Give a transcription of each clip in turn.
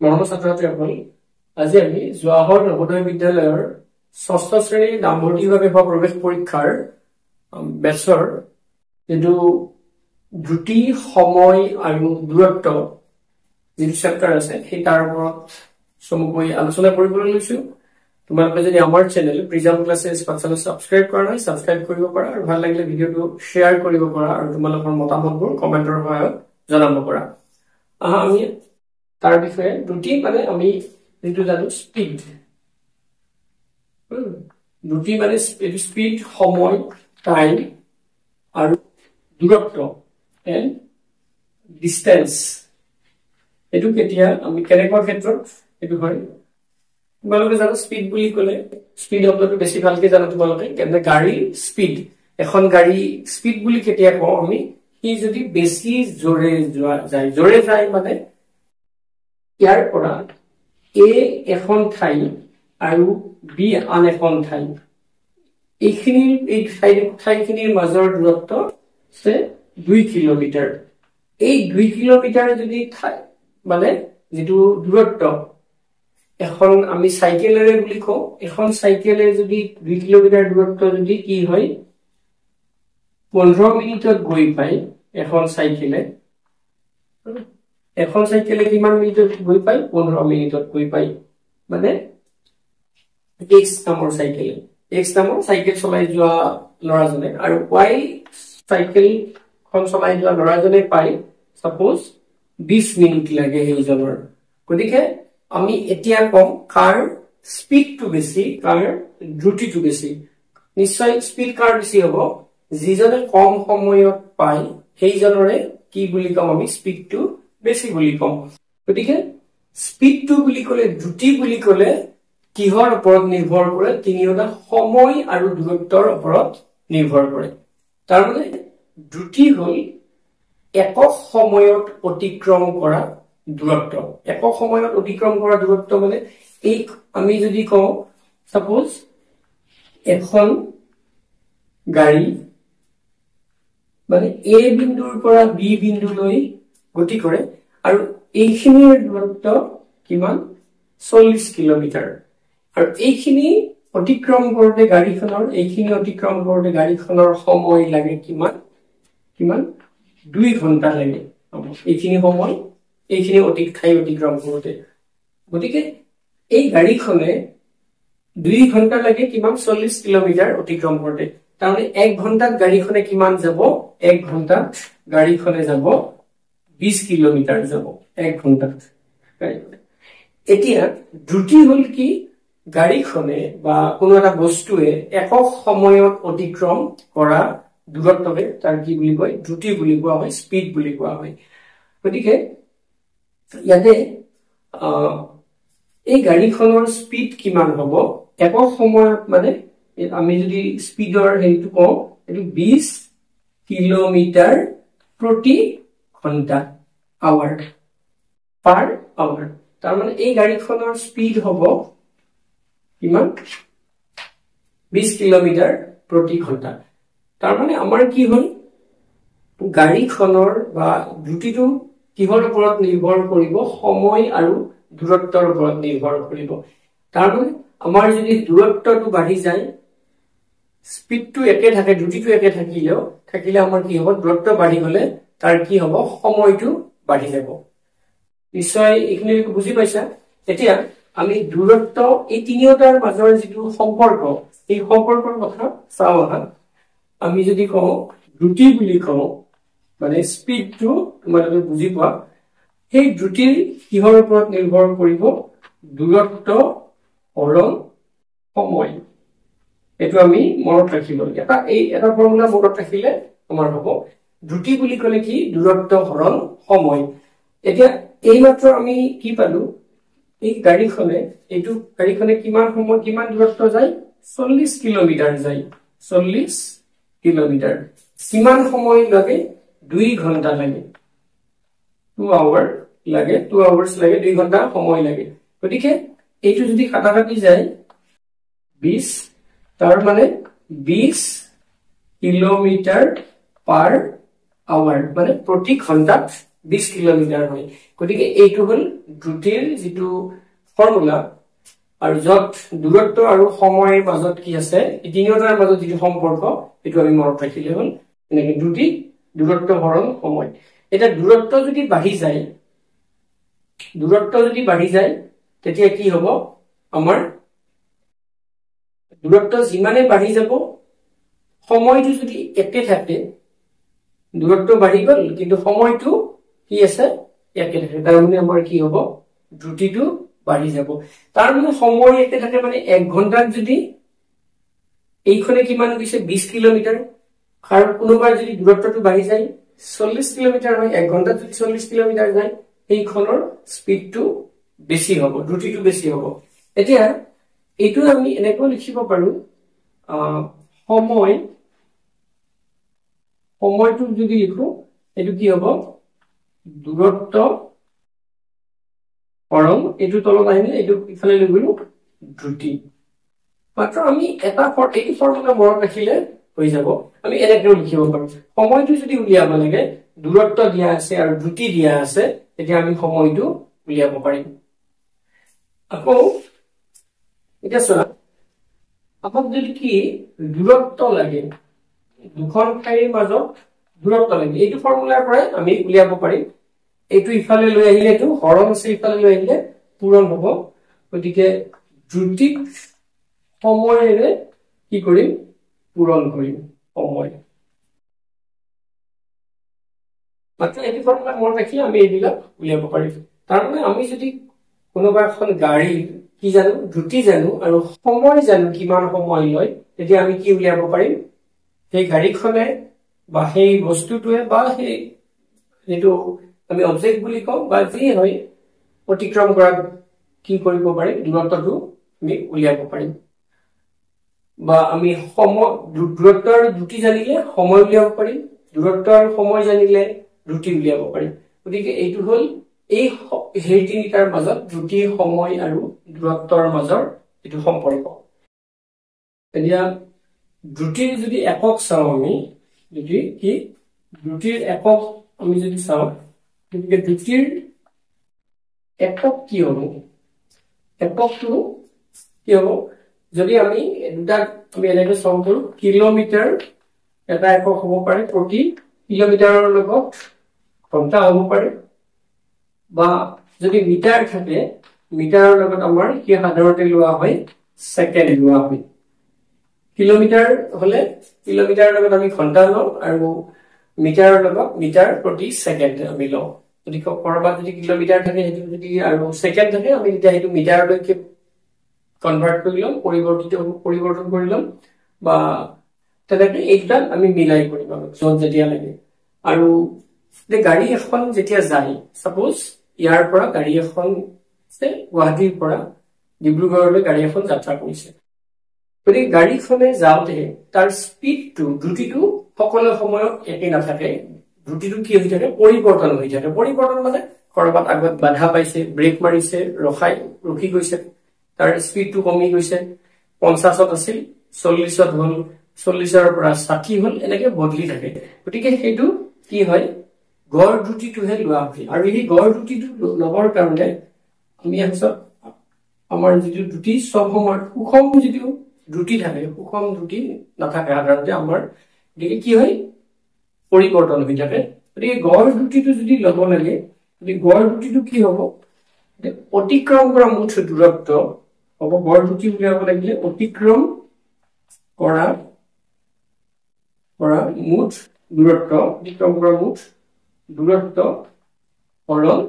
মৰমৰ ছাত্ৰ-ছাত্ৰীসকল, আজি আমি জৱাহৰ নৱোদয় বিদ্যালয়ৰ ৬ষ্ঠ শ্ৰেণীৰ নামভৰ্তিৰ বাবে হোৱা প্ৰৱেশ পৰীক্ষাৰ বেচৰ যিটো দ্ৰুতি, সময় আৰু দূৰত্ব যিটো চেপ্টাৰ আছে সেই তাৰ ওপৰত চমুকৈ আলোচনা কৰিবলৈ লৈছো। তোমালোকে যদি আমাৰ চেনেল প্ৰিজম ক্লাছেছ পাঠশালা সাবস্ক্ৰাইব কৰা নাই, সাবস্ক্ৰাইব কৰিব পাৰা আৰু ভাল লাগিলে ভিডিঅটো শ্বেয়াৰ কৰিব পাৰা আৰু তোমালোকৰ মতামতবোৰ কমেন্টৰ সহায়ত জনাব পাৰা। আমি তাৰ বিষয়ে দ্ৰুতি মানে আমি যেটো জানো স্পিড, দ্ৰুতি মানে স্পিড, সময়, টাইম আৰু দূৰত্ব এন্ড ডিসটেন্স। এটো কেতিয়া আমি কেনেকুৱা ক্ষেত্ৰত এটো হয় তোমালোকে জানো। স্পিড বুলি ক'লে স্পিড শব্দটো বেছি ভালকে জানো তোমালোকে, কেনে গাড়ী স্পিড, এখন গাড়ী স্পিড বুলি কেতিয়া কওঁ আমি, সি যদি বেছি জোৰে যায় মানে ইয়াৰ পৰা এ এখন ঠাই আৰু বি আন এখন ঠাই, এই ঠাইখিনিৰ মাজৰ দূৰত্ব আছে 2 কিলোমিটাৰ। এই 2 কিলোমিটাৰ যদি ঠাই মানে যেটো দূৰত্ব এখন আমি সাইকেলেৰে বুলি কওঁ, এখন সাইকেলে যদি 2 কিলোমিটাৰ দূৰত্ব যদি কি হয় 15 মিনিটত গৈ পায়, এখন সাইকেলে কিমান মিনিটত গৈ পায় 15 মিনিটত গৈ পায়। মানে x নামৰ সাইকেল চলাই যোৱা লৰাজনে আৰু y সাইকেল খন চলাই যোৱা লৰাজনে পায় সাপোজ 20 মিনিট লাগে সেইজনৰ। গতিকে আমি এতিয়া কম কাৰ স্পিডটো বেছি, কাৰ দ্ৰুতিটো বেছি। নিশ্চয় স্পিড কাৰ বেছি হ'ব, যিজনে কম সময়ত পায় সেইজনৰে কি বুলি কম আমি স্পিডটো বেছি বুলি কম। গতিকে স্পিডটো বুলি ক'লে, দ্ৰুতি বুলি ক'লে কিহৰ ওপৰত নিৰ্ভৰ কৰে, তিনিওটা সময় আৰু দূৰত্বৰ ওপৰত নিৰ্ভৰ কৰে। তাৰ মানে দ্ৰুতি হ'ল একক সময়ত অতিক্ৰম কৰা দূৰত্ব। একক সময়ত অতিক্ৰম কৰা দূৰত্ব মানে এই আমি যদি কওঁ সাপোজ এখন গাড়ী মানে এ বিন্দুৰ পৰা বি বিন্দুলৈ গতি কৰে আৰু এইখিনিৰ দূৰত্ব কিমান 40 কিলোমিটাৰ। আৰু এইখিনি অতিক্ৰম কৰোতে গাড়ীখনৰ সময় লাগে কিমান 2 ঘণ্টা লাগে। এইখিনি সময় এইখিনি অতিক্ৰম কৰোতে, গতিকে এই গাড়ীখনে 2 ঘণ্টা লাগে কিমান 40 কিলোমিটাৰ অতিক্ৰম কৰোতে। তাৰমানে 1 ঘণ্টাত গাড়ীখনে কিমান যাব, 1 ঘণ্টাত গাড়ীখনে যাব 20 কিলোমিটাৰ যাব 1 ঘণ্টাত। এতিয়া দ্ৰুতি হ'ল কি, গাড়ীখনে বা কোনো এটা বস্তুৱে একক সময়ত অতিক্ৰম কৰা দূৰত্বকে তাৰ কি বুলি কয় দ্ৰুতি বুলি কোৱা হয়, স্পিড বুলি কোৱা হয়। গতিকে ইয়াতে এই গাড়ীখনৰ স্পিড কিমান হ'ব একক সময়ত, মানে আমি যদি স্পিডৰ হেৰিটো কওঁ এটো 20 কিলোমিটাৰ প্ৰতি ঘণ্টা, আৱাৰ পাৰ আৱাৰ। তাৰ মানে এই গাড়ীখনৰ স্পিড হ'ব কিমান 20 কিলোমিটাৰ প্ৰতি ঘণ্টা। তাৰ মানে আমাৰ কি হ'ল গাড়ীখনৰ বা দ্ৰুতিটো কিহৰ ওপৰত নিৰ্ভৰ কৰিব, সময় আৰু দূৰত্বৰ ওপৰত নিৰ্ভৰ কৰিব। তাৰ মানে আমাৰ যদি দূৰত্বটো বাঢ়ি যায়, স্পিডটো একে থাকে, দ্ৰুতিটো একে থাকিলে আমাৰ কি হ'ব, দূৰত্ব বাঢ়ি গলে তাৰ কি হ'ব, সময়টো বাঢ়ি যাব। নিশ্চয় এইখিনি বুজি পাইছা। এতিয়া আমি দূৰত্ব এই তিনিওটাৰ মাজৰ যিটো সম্পৰ্ক, এই সম্পৰ্কৰ কথা চাওঁ আহা। আমি যদি কওঁ দ্ৰুতি বুলি কওঁ মানে স্পিডটো তোমালোকে বুজি পোৱা, সেই দ্ৰুতিৰ কিহৰ ওপৰত নিৰ্ভৰ কৰিব, দূৰত্ব হৰণ সময়। এইটো আমি মনত ৰাখিব লাগে। এটা ফৰ্মুলা মনত ৰাখিলে আমাৰ হ'ব। দ্ৰুতি বুলি ক'লে কি, দূৰত্ব হৰণ সময়। এতিয়া এইমাত্ৰ আমি কি পালো, এই গাড়ীখনে কিমান সময় কিমান দূৰত্ব যায় 40 কিলোমিটাৰ যায়, 40 কিলোমিটাৰ। কিমান সময় লাগে 2 ঘণ্টা লাগে, 2 আৱাৰ লাগে, 2 আৱাৰ্স লাগে, 2 ঘণ্টা সময় লাগে। গতিকে এইটো যদি কাটাকাটি যায় 20, তাৰ মানে 20 কিলোমিটাৰ পাৰ আৱাৰ, মানে প্ৰতি ঘণ্টাত 20 কিলোমিটাৰ হয় গতিকে এইটো হল দ্ৰুতিৰ যেটো ফৰ্মুলা আৰু যত দূৰত্ব আৰু সময়ৰ মাজত কি আছে এই তিনিটাৰ মাজত যেটো সম্পৰ্ক এটো আমি মনত ৰাখিলে হল এনেকে দ্ৰুতি দূৰত্ব হৰণ সময় এটা দূৰত্ব যদি বাঢ়ি যায় তেতিয়া কি হ'ব আমাৰ দূৰত্ব যিমানে বাঢ়ি যাব সময়টো যদি একে থাকে দূৰত্ব বাঢ়ি গল কিন্তু সময়টো কি আছে একে থাকে তাৰ মানে আমাৰ কি হ'ব দ্ৰুতিটো বাঢ়ি যাব তাৰ মানে সময় একে থাকে মানে 1 ঘন্টাত যদি এইখনে কিমান গৈছে 20 কিলোমিটাৰ আৰু কোনোবাৰ যদি দূৰত্বটো বাঢ়ি যায় 40 কিলোমিটাৰ হয় 1 ঘন্টাত যদি 40 কিলোমিটাৰ যায় এইখনৰ স্পিডটো বেছি হ'ব দ্ৰুতিটো বেছি হ'ব এতিয়া এইটো আমি এনেকৈ লিখিব পাৰো সময়টো যদি লিখো এটো কি হ'ব দূৰত্ব হৰণ এটো তলত আহিলে এটো ইফালে লৈ গলো দ্ৰুতি মাত্ৰ আমি এটা এই ফৰ্মুলা মনত ৰাখিলে হৈ যাব আমি এনেকৈ লিখিব পাৰো সময়টো যদি উলিয়াব লাগে দূৰত্ব দিয়া আছে আৰু দ্ৰুতি দিয়া আছে তেতিয়া আমি সময়টো উলিয়াব পাৰিম আকৌ এটা চোৱা আমাক যদি কি দূৰত্ব লাগে দুখন ঠাইৰ মাজত দূৰত্ব লাগে এইটো ফৰ্মুলাৰ পৰা আমি উলিয়াব পাৰিম এইটো ইফালে লৈ আহিলে এটো হৰণ আছে ইফালে লৈ আহিলে পূৰণ হ'ব গতিকে দ্ৰুতি সময়ৰে কি কৰিম পূৰণ কৰিম সময় মাত্ৰ এইটো ফৰ্মুলা মনত ৰাখি আমি এইবিলাক উলিয়াব পাৰিম তাৰ মানে আমি যদি কোনোবা এখন গাড়ী কি জানো দ্ৰুতি জানো আৰু সময় জানো কিমান সময় লয় তেতিয়া আমি কি উলিয়াব পাৰিম সেই গাড়ীখনে বা সেই বস্তুটোৱে বা সেই যেটো আমি অবজেক্ট বুলি কওঁ বা যি হয় অতিক্ৰম কৰা কি কৰিব পাৰি দূৰত্বটো আমি উলিয়াব পাৰিম বা আমি সময় দূৰত্ব আৰু দ্ৰুতি জানিলে সময় উলিয়াব পাৰিম দূৰত্ব আৰু সময় জানিলে দ্ৰুতি উলিয়াব পাৰিম গতিকে এইটো হল এই হেই তিনিটাৰ মাজত দ্ৰুতি সময় আৰু দূৰত্বৰ মাজৰ এটো সম্পৰ্ক এতিয়া দ্ৰুতিৰ যদি একক চাও আমি যদি কি দ্ৰুতিৰ একক আমি যদি চাও গতিকে দ্ৰুতিৰ একক কি হ'ব এককটো কি হ'ব যদি আমি দুটা আমি এনেকৈ সম কৰো কিলোমিটাৰ এটা একক হ'ব পাৰে প্ৰতি কিলোমিটাৰৰ লগত ঘন্টা হ'ব পাৰে বা যদি মিটাৰ থাকে মিটাৰৰ লগত আমাৰ কি সাধাৰণতে লোৱা হয় সেকেন্ড লোৱা হয় কিলোমিটাৰ হলে কিলোমিটাৰৰ লগত আমি ঘন্টা লওঁ আৰু মিটাৰৰ লগত মিটাৰ প্ৰতি সেকেন্ড আমি লওঁ যদি কৰবাত যদি কিলোমিটাৰ থাকে হেতু যদি আৰু সেকেন্ড থাকে আমি তেতিয়া হেতু মিটাৰলৈকে কনভাৰ্ট কৰি লম পৰিৱৰ্তন কৰি লম বা তেনেকৈ এইটা আমি মিলাই কৰিম যত যেতিয়া লাগে আৰু যে গাড়ী এখন যেতিয়া যায় সাপোজ ইয়াৰ পৰা গাড়ী এখন আছে গুৱাহাটীৰ পৰা ডিব্ৰুগড়লৈ গাড়ী এখন যাত্ৰা কৰিছে গতিকে গাড়ীখনে যাওঁতে তাৰ স্পিডটো দ্ৰুতিটো সকলো সময়ত একে নাথাকে দ্ৰুতিটো কি হৈ থাকে পৰিৱৰ্তন হৈ থাকে পৰিৱৰ্তন মানে কৰবাত আগত বাধা পাইছে ব্ৰেক মাৰিছে ৰখি গৈছে তাৰ স্পিডটো কমি গৈছে 50ত আছিল 40ত হল 40ৰ পৰা 60 হল এনেকৈ বদলি থাকে গতিকে হেতু কি হয় গড় দ্ৰুতিটোহে লোৱা হয় আৰু এই গড় দ্ৰুতিটো লবৰ কাৰণে আমি আমাৰ যেটো দ্ৰুতি সব সময়ত সুষম যেটো দ্ৰুতি থাকে সুষম দ্ৰুতি নাথাকে সাধাৰণতে আমাৰ গতিকে কি হয় পৰিৱৰ্তন হৈ থাকে গতিকে গড় দ্ৰুতিটো যদি লব লাগে গতিকে গড় দ্ৰুতিটো কি হ'ব অতিক্ৰম কৰা মুঠ দূৰত্ব হ'ব গড় দ্ৰুতি উলিয়াব লাগিলে অতিক্ৰম কৰা মুঠ দূৰত্ব হৰণ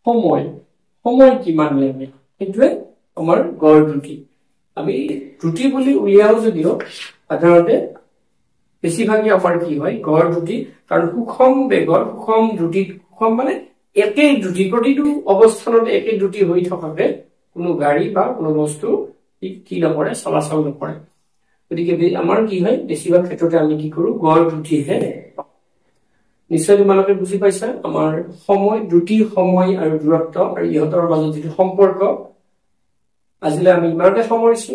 সময় কিমান লাগে সেইটোৱে আমাৰ গড় দ্ৰুতি আমি দ্ৰুতি বুলি উলিয়াও যদিও সাধাৰণতে বেছিভাগই আমাৰ কি হয় গড় দ্ৰুতি কাৰণ সুষম বেগৰ সুষম দ্ৰুতি সুষম মানে একে দ্ৰুতি প্ৰতিটো অৱস্থানত একে দ্ৰুতি হৈ থকাকে কোনো গাড়ী বা কোনো বস্তু কি নকৰে চলাচল নকৰে গতিকে আমাৰ কি হয় বেছিভাগ ক্ষেত্ৰতে আমি কি কৰো গড় দ্ৰুতিহে নিশ্চয় তোমালোকে বুজি পাইছা আমাৰ সময় দ্ৰুতি সময় আৰু দূৰত্ব আৰু ইহঁতৰ মাজত যেটো সম্পৰ্ক আজিলৈ আমি ইমানতে সামৰিছো